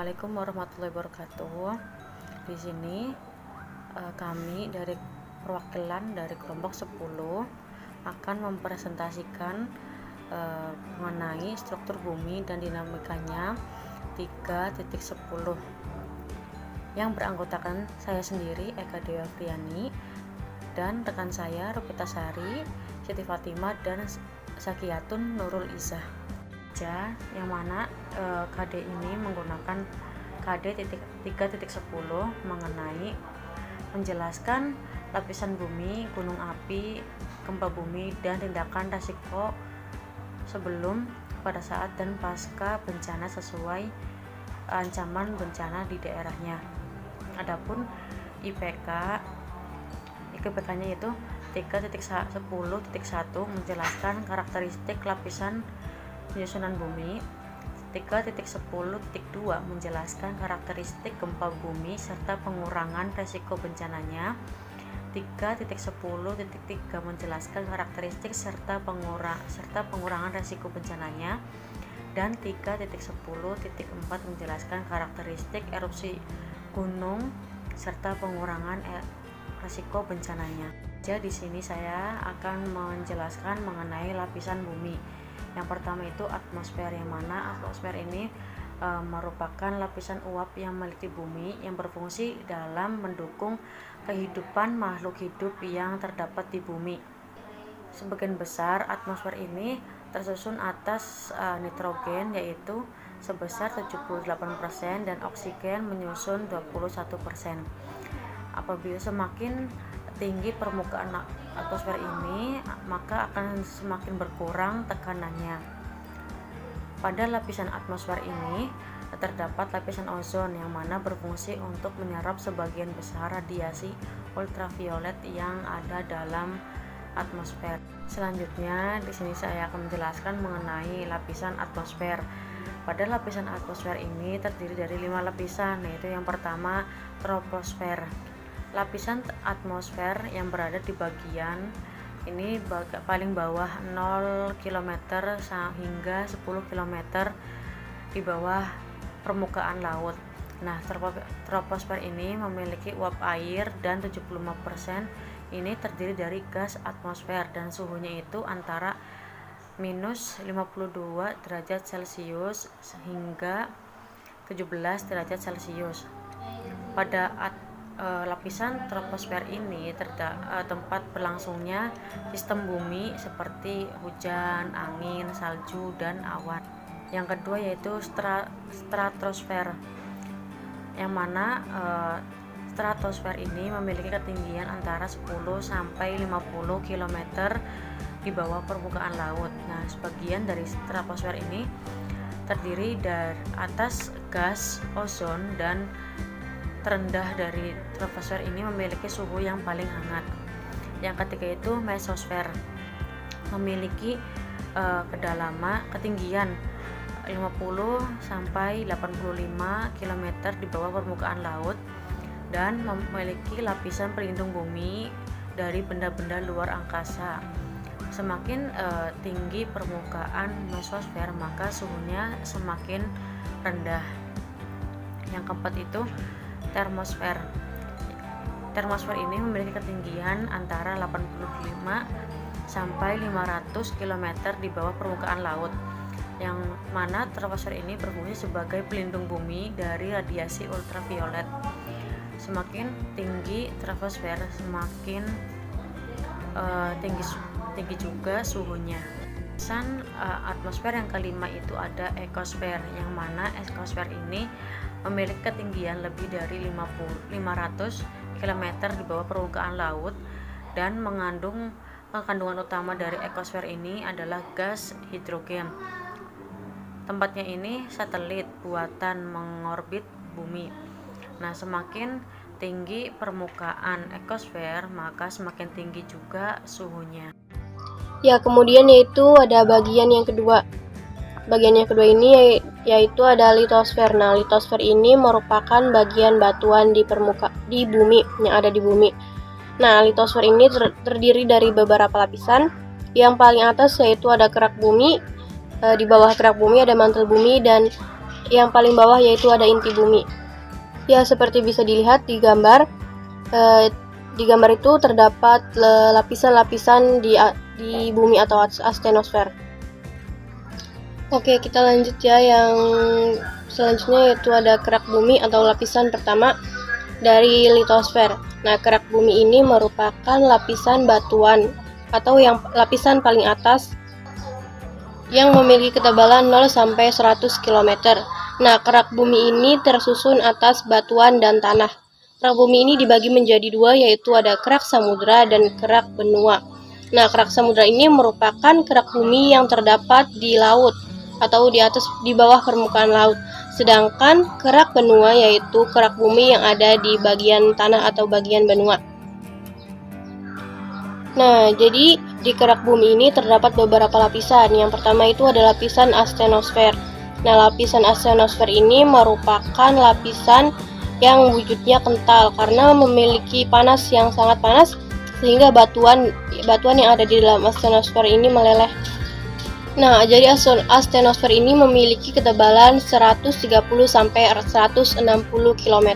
Assalamualaikum warahmatullahi wabarakatuh. Di sini kami dari perwakilan dari kelompok 10 akan mempresentasikan mengenai struktur bumi dan dinamikanya 3.10 yang beranggotakan saya sendiri Eka Dewi Afriani dan rekan saya Rupita Sari, Siti Fatimah dan Zakiyatun Nurul Izzah. Yang mana KD ini menggunakan KD 3.10 mengenai menjelaskan lapisan bumi, gunung api, gempa bumi, dan tindakan resiko sebelum, pada saat, dan pasca bencana sesuai ancaman bencana di daerahnya. Adapun IPK-nya yaitu 3.10.1 menjelaskan karakteristik lapisan penyusunan bumi, 3.10.2 menjelaskan karakteristik gempa bumi serta pengurangan resiko bencananya, 3.10.3 menjelaskan karakteristik serta pengurangan resiko bencananya, dan 3.10.4 menjelaskan karakteristik erupsi gunung serta pengurangan resiko bencananya. Jadi di sini saya akan menjelaskan mengenai lapisan bumi. Yang pertama itu atmosfer, yang mana atmosfer ini merupakan lapisan uap yang meliti bumi yang berfungsi dalam mendukung kehidupan makhluk hidup yang terdapat di bumi. Sebagian besar atmosfer ini tersusun atas nitrogen yaitu sebesar 78% dan oksigen menyusun 21%. Apabila semakin tinggi permukaan atmosfer ini, maka akan semakin berkurang tekanannya. Pada lapisan atmosfer ini terdapat lapisan ozon yang mana berfungsi untuk menyerap sebagian besar radiasi ultraviolet yang ada dalam atmosfer. Selanjutnya di sini saya akan menjelaskan mengenai lapisan atmosfer. Pada lapisan atmosfer ini terdiri dari 5 lapisan, yaitu yang pertama troposfer. Lapisan atmosfer yang berada di bagian ini paling bawah 0 km hingga 10 km di bawah permukaan laut. Nah, troposfer ini memiliki uap air dan 75% ini terdiri dari gas atmosfer dan suhunya itu antara minus 52 derajat Celcius hingga 17 derajat Celcius. Pada lapisan troposfer ini tempat berlangsungnya sistem bumi seperti hujan, angin, salju, dan awan. Yang kedua yaitu stratosfer, yang mana stratosfer ini memiliki ketinggian antara 10 sampai 50 km di bawah permukaan laut. Nah, sebagian dari stratosfer ini terdiri dari atas gas ozon, dan terendah dari troposfer ini memiliki suhu yang paling hangat. Yang ketiga itu mesosfer, memiliki ketinggian 50 sampai 85 km di bawah permukaan laut dan memiliki lapisan pelindung bumi dari benda-benda luar angkasa. Semakin tinggi permukaan mesosfer, maka suhunya semakin rendah. Yang keempat itu termosfer. Termosfer ini memiliki ketinggian antara 85 sampai 500 km di bawah permukaan laut, yang mana termosfer ini berfungsi sebagai pelindung bumi dari radiasi ultraviolet. Semakin tinggi termosfer, semakin tinggi juga suhunya. Atmosfer yang kelima itu ada ekosfer, yang mana ekosfer ini memiliki ketinggian lebih dari 500 km di bawah permukaan laut, dan kandungan utama dari ekosfer ini adalah gas hidrogen. Tempatnya ini satelit buatan mengorbit bumi. Nah, semakin tinggi permukaan ekosfer, maka semakin tinggi juga suhunya. Ya, kemudian yaitu ada bagian yang kedua. Bagian yang kedua ini yaitu ada litosfer. Nah, litosfer ini merupakan bagian batuan di bumi yang ada di bumi. Nah, litosfer ini terdiri dari beberapa lapisan. Yang paling atas yaitu ada kerak bumi. Di bawah kerak bumi ada mantel bumi, dan yang paling bawah yaitu ada inti bumi. Ya, seperti bisa dilihat di gambar. Di gambar itu terdapat lapisan-lapisan di bumi atau astenosfer. Oke, kita lanjut ya. Yang selanjutnya yaitu ada kerak bumi atau lapisan pertama dari litosfer. Nah, kerak bumi ini merupakan lapisan batuan atau yang lapisan paling atas yang memiliki ketebalan 0 sampai 100 km. Nah, kerak bumi ini tersusun atas batuan dan tanah. Kerak bumi ini dibagi menjadi dua, yaitu ada kerak samudra dan kerak benua. Nah, kerak samudra ini merupakan kerak bumi yang terdapat di laut atau di bawah permukaan laut. Sedangkan kerak benua yaitu kerak bumi yang ada di bagian tanah atau bagian benua. Nah, jadi di kerak bumi ini terdapat beberapa lapisan. Yang pertama itu ada lapisan astenosfer. Nah, lapisan astenosfer ini merupakan lapisan yang wujudnya kental karena memiliki panas yang sangat panas sehingga batuan yang ada di dalam astenosfer ini meleleh. Nah, jadi astenosfer ini memiliki ketebalan 130 sampai 160 km.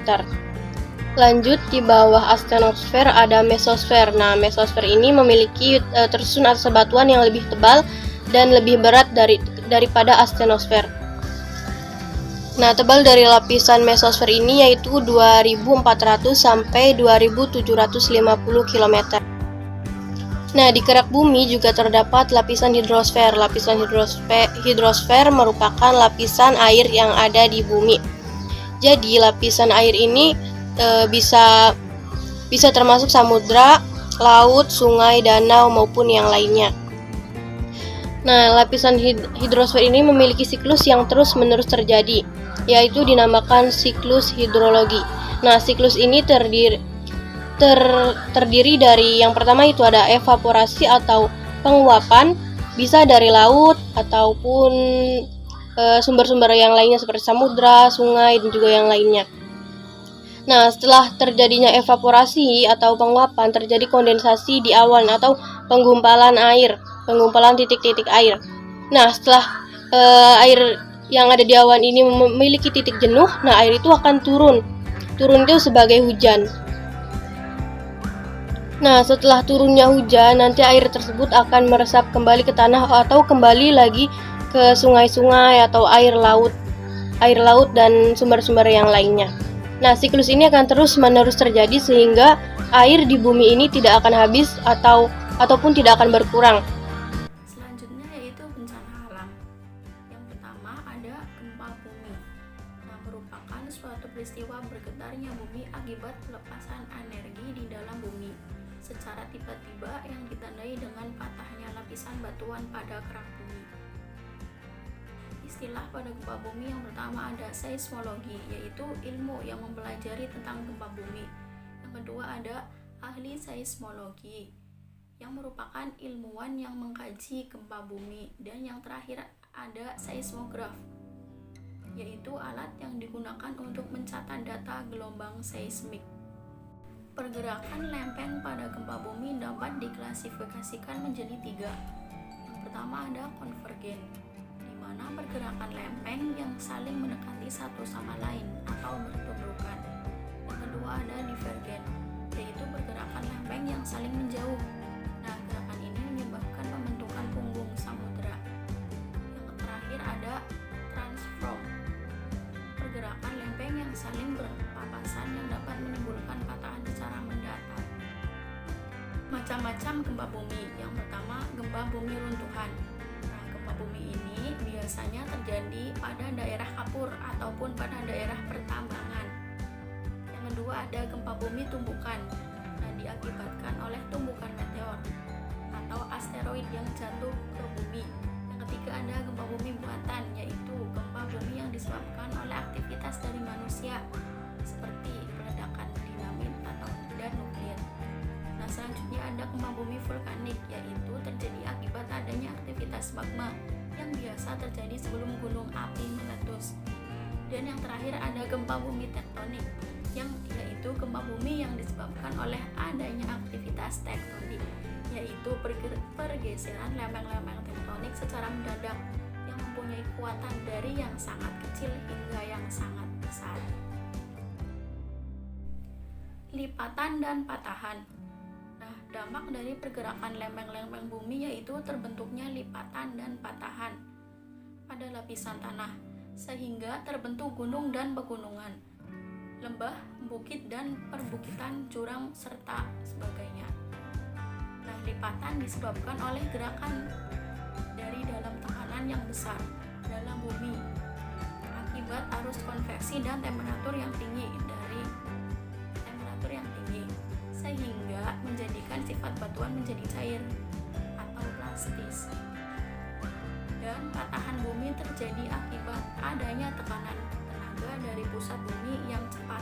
Lanjut, di bawah astenosfer ada mesosfer. Nah, mesosfer ini memiliki tersusun atas batuan yang lebih tebal dan lebih berat daripada astenosfer. Nah, tebal dari lapisan mesosfer ini yaitu 2400 sampai 2750 km. Nah, di kerak bumi juga terdapat lapisan hidrosfer. Lapisan hidrosfer merupakan lapisan air yang ada di bumi. Jadi, lapisan air ini bisa termasuk samudra, laut, sungai, danau maupun yang lainnya. Nah, lapisan hidrosfer ini memiliki siklus yang terus-menerus terjadi, yaitu dinamakan siklus hidrologi. Nah, siklus ini terdiri dari yang pertama itu ada evaporasi atau penguapan, bisa dari laut ataupun sumber-sumber yang lainnya seperti samudra, sungai, dan juga yang lainnya. Nah, setelah terjadinya evaporasi atau penguapan, terjadi kondensasi di awan atau penggumpalan titik-titik air. Nah, setelah air yang ada di awan ini memiliki titik jenuh, nah air itu akan turun itu sebagai hujan. Nah, setelah turunnya hujan, nanti air tersebut akan meresap kembali ke tanah atau kembali lagi ke sungai-sungai atau air laut dan sumber-sumber yang lainnya. Nah, siklus ini akan terus-menerus terjadi sehingga air di bumi ini tidak akan habis ataupun tidak akan berkurang. Selanjutnya yaitu bencana alam. Yang pertama ada gempa bumi. Nah, merupakan suatu peristiwa bergetarnya bumi akibat pelepasan energi di dalam bumi secara tiba-tiba yang ditandai dengan patahnya lapisan batuan pada kerak bumi. Istilah pada gempa bumi yang pertama ada seismologi, yaitu ilmu yang mempelajari tentang gempa bumi. Yang kedua ada ahli seismologi, yang merupakan ilmuwan yang mengkaji gempa bumi. Dan yang terakhir ada seismograf, yaitu alat yang digunakan untuk mencatat data gelombang seismik. Pergerakan lempeng pada gempa bumi dapat diklasifikasikan menjadi 3. Yang pertama ada konvergen, di mana pergerakan lempeng yang saling mendekati satu sama lain atau bertubrukan. Yang kedua ada divergen, yaitu pergerakan lempeng yang saling menjauh. Nah, gerakan ini menyebabkan pembentukan punggung samudra. Yang terakhir ada transform, pergerakan lempeng yang saling berpapasan yang dapat menimbulkan patahan secara mendatar. Macam-macam gempa bumi. Yang pertama, gempa bumi runtuhan. Nah, gempa bumi ini biasanya terjadi pada daerah kapur ataupun pada daerah pertambangan. Yang kedua ada gempa bumi tumbukan. Nah, diakibatkan oleh tumbukan meteor atau asteroid yang jatuh ke bumi. Yang ketiga ada gempa bumi buatan, yaitu gempa bumi yang disebabkan oleh aktivitas dari manusia seperti ledakan dinamit atau dan nuklir. Nah, selanjutnya ada gempa bumi vulkanik, yaitu terjadi akibat adanya aktivitas magma yang biasa terjadi sebelum gunung api meletus. Dan yang terakhir ada gempa bumi tektonik, yaitu gempa bumi yang disebabkan oleh adanya aktivitas tektonik, yaitu pergeseran lempeng-lempeng tektonik secara mendadak yang mempunyai mempunyai kekuatan dari yang sangat kecil hingga yang sangat besar. Lipatan dan patahan. Nah, dampak dari pergerakan lempeng-lempeng bumi yaitu terbentuknya lipatan dan patahan pada lapisan tanah, sehingga terbentuk gunung dan pegunungan, lembah, bukit dan perbukitan, jurang, serta sebagainya. Nah, lipatan disebabkan oleh gerakan dari dalam tekanan yang besar dalam bumi akibat arus konveksi dan temperatur yang tinggi sehingga menjadikan sifat batuan menjadi cair atau plastis. Dan patahan bumi terjadi akibat adanya tekanan tenaga dari pusat bumi yang cepat,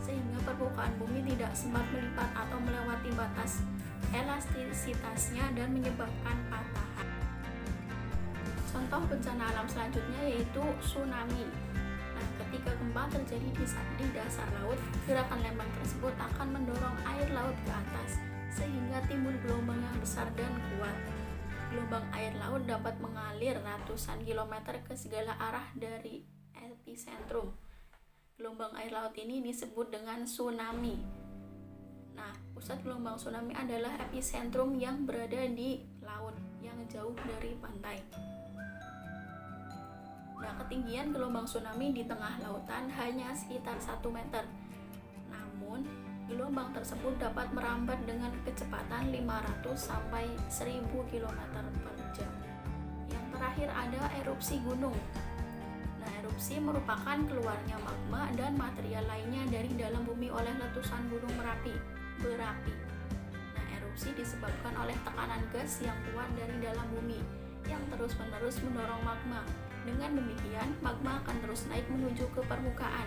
sehingga permukaan bumi tidak sempat melipat atau melewati batas elastisitasnya dan menyebabkan patahan. Contoh bencana alam selanjutnya yaitu tsunami. Nah, ketika gempa terjadi di dasar laut, gerakan lempeng tersebut akan mendorong air laut ke atas, sehingga timbul gelombang yang besar dan kuat. Gelombang air laut dapat mengalir ratusan kilometer ke segala arah dari epicentrum. Gelombang air laut ini disebut dengan tsunami. Nah, pusat gelombang tsunami adalah epicentrum yang berada di laut yang jauh dari pantai. Nah, ketinggian gelombang tsunami di tengah lautan hanya sekitar 1 meter. Namun, gelombang tersebut dapat merambat dengan kecepatan 500 sampai 1000 km per jam. Yang terakhir ada erupsi gunung. Nah, erupsi merupakan keluarnya magma dan material lainnya dari dalam bumi oleh letusan gunung berapi. Nah, erupsi disebabkan oleh tekanan gas yang kuat dari dalam bumi yang terus-menerus mendorong magma. Dengan demikian, magma akan terus naik menuju ke permukaan.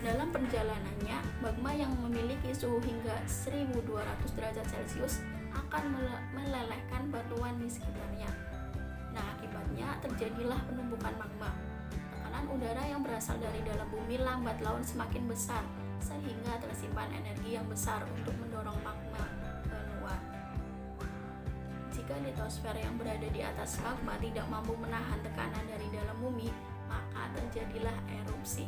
Dalam perjalanannya, magma yang memiliki suhu hingga 1200 derajat Celcius akan melelehkan batuan di sekitarnya. Nah, akibatnya terjadilah penumbukan magma. Tekanan udara yang berasal dari dalam bumi lambat laun semakin besar, sehingga tersimpan energi yang besar untuk mendorong magma keluar. Jika litosfer yang berada di atas magma tidak mampu menahan tekanan dari dalam bumi, maka terjadilah erupsi.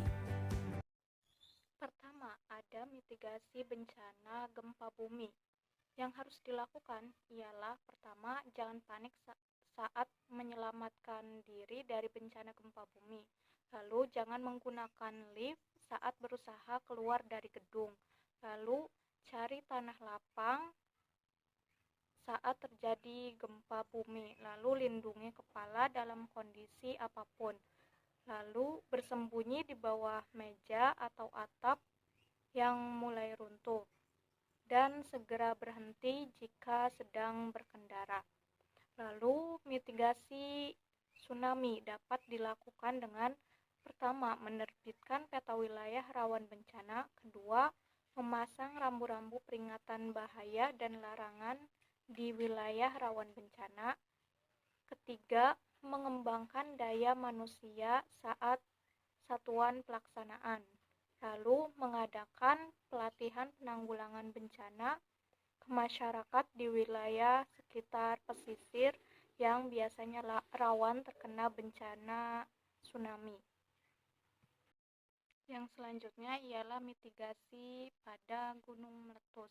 Pertama, ada mitigasi bencana gempa bumi. Yang harus dilakukan ialah pertama, jangan panik saat menyelamatkan diri dari bencana gempa bumi. Lalu, jangan menggunakan lift saat berusaha keluar dari gedung. Lalu, cari tanah lapang saat terjadi gempa bumi, lalu lindungi kepala dalam kondisi apapun, lalu bersembunyi di bawah meja atau atap yang mulai runtuh, dan segera berhenti jika sedang berkendara. Lalu mitigasi tsunami dapat dilakukan dengan pertama, menerbitkan peta wilayah rawan bencana, kedua, memasang rambu-rambu peringatan bahaya dan larangan di wilayah rawan bencana. Ketiga, mengembangkan daya manusia saat satuan pelaksanaan. Lalu, mengadakan pelatihan penanggulangan bencana ke masyarakat di wilayah sekitar pesisir yang biasanya rawan terkena bencana tsunami. Yang selanjutnya ialah mitigasi pada gunung meletus.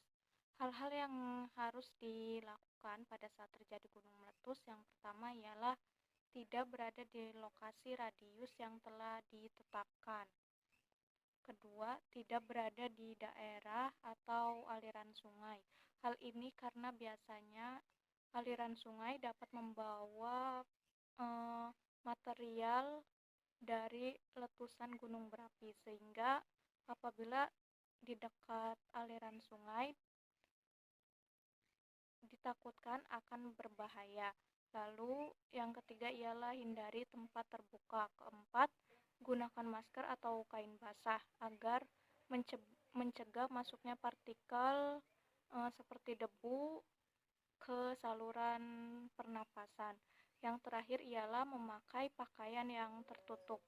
Hal-hal yang harus dilakukan pada saat terjadi gunung meletus, yang pertama ialah tidak berada di lokasi radius yang telah ditetapkan. Kedua, tidak berada di daerah atau aliran sungai. Hal ini karena biasanya aliran sungai dapat membawa material dari letusan gunung berapi, sehingga apabila di dekat aliran sungai ditakutkan akan berbahaya. Lalu yang ketiga ialah hindari tempat terbuka. Keempat, gunakan masker atau kain basah agar mencegah masuknya partikel seperti debu ke saluran pernapasan. Yang terakhir ialah memakai pakaian yang tertutup.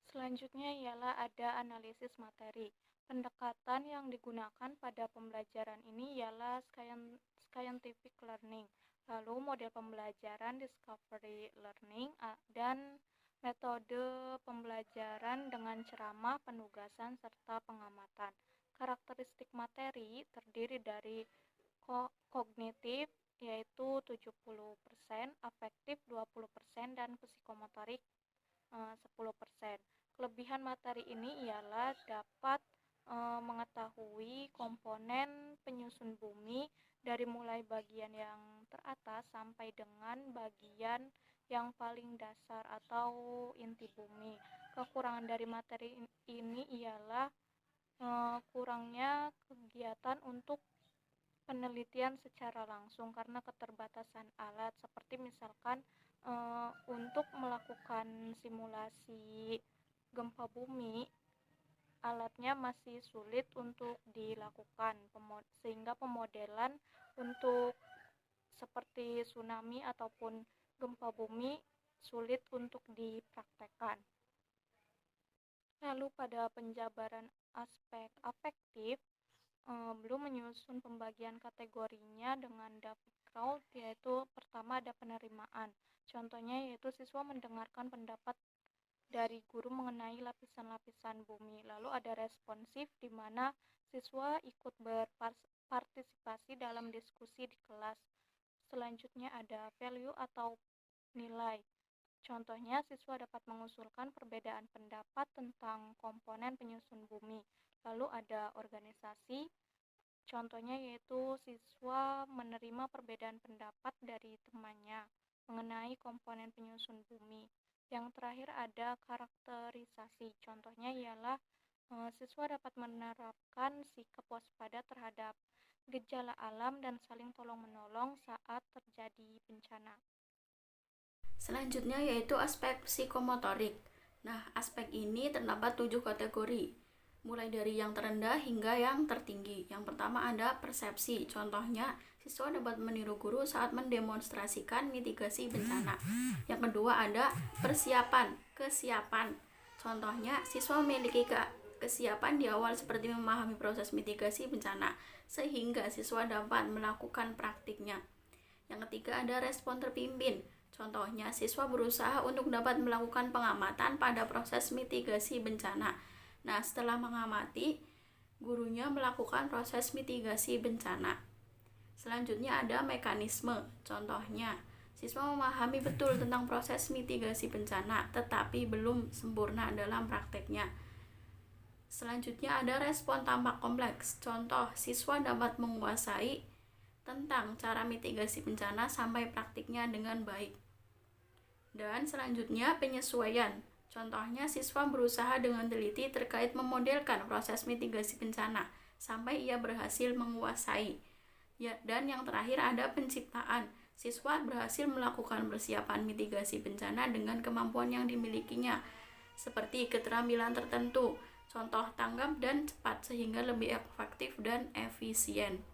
Selanjutnya ialah ada analisis materi. Pendekatan yang digunakan pada pembelajaran ini ialah scientific learning. Lalu model pembelajaran discovery learning dan metode pembelajaran dengan ceramah, penugasan, serta pengamatan. Karakteristik materi terdiri dari kognitif yaitu 70%, afektif 20%, dan psikomotorik 10%. Kelebihan materi ini ialah dapat mengetahui komponen penyusun bumi dari mulai bagian yang teratas sampai dengan bagian yang paling dasar atau inti bumi. Kekurangan dari materi ini ialah kurangnya kegiatan untuk penelitian secara langsung karena keterbatasan alat, seperti misalkan untuk melakukan simulasi gempa bumi, alatnya masih sulit untuk dilakukan, sehingga pemodelan untuk seperti tsunami ataupun gempa bumi sulit untuk dipraktekkan. Lalu pada penjabaran aspek afektif, belum menyusun pembagian kategorinya dengan David Crowd, yaitu pertama ada penerimaan. Contohnya yaitu siswa mendengarkan pendapat dari guru mengenai lapisan-lapisan bumi. Lalu ada responsif, di mana siswa ikut berpartisipasi dalam diskusi di kelas. Selanjutnya ada value atau nilai. Contohnya siswa dapat mengusulkan perbedaan pendapat tentang komponen penyusun bumi. Lalu ada organisasi, contohnya yaitu siswa menerima perbedaan pendapat dari temannya mengenai komponen penyusun bumi. Yang terakhir ada karakterisasi, contohnya ialah siswa dapat menerapkan sikap waspada terhadap gejala alam dan saling tolong-menolong saat terjadi bencana. Selanjutnya yaitu aspek psikomotorik. Nah, aspek ini terdapat 7 kategori, mulai dari yang terendah hingga yang tertinggi. Yang pertama ada persepsi, contohnya siswa dapat meniru guru saat mendemonstrasikan mitigasi bencana. Yang kedua ada kesiapan, contohnya siswa memiliki kesiapan di awal seperti memahami proses mitigasi bencana, sehingga siswa dapat melakukan praktiknya. Yang ketiga ada respon terpimpin, contohnya siswa berusaha untuk dapat melakukan pengamatan pada proses mitigasi bencana. Nah, setelah mengamati, gurunya melakukan proses mitigasi bencana. Selanjutnya ada mekanisme, contohnya siswa memahami betul tentang proses mitigasi bencana, tetapi belum sempurna dalam prakteknya. Selanjutnya ada respon tampak kompleks, contoh siswa dapat menguasai tentang cara mitigasi bencana sampai praktiknya dengan baik. Dan selanjutnya penyesuaian, contohnya siswa berusaha dengan teliti terkait memodelkan proses mitigasi bencana sampai ia berhasil menguasai. Ya, dan yang terakhir ada penciptaan, siswa berhasil melakukan persiapan mitigasi bencana dengan kemampuan yang dimilikinya, seperti keterampilan tertentu, contoh tanggap dan cepat sehingga lebih efektif dan efisien.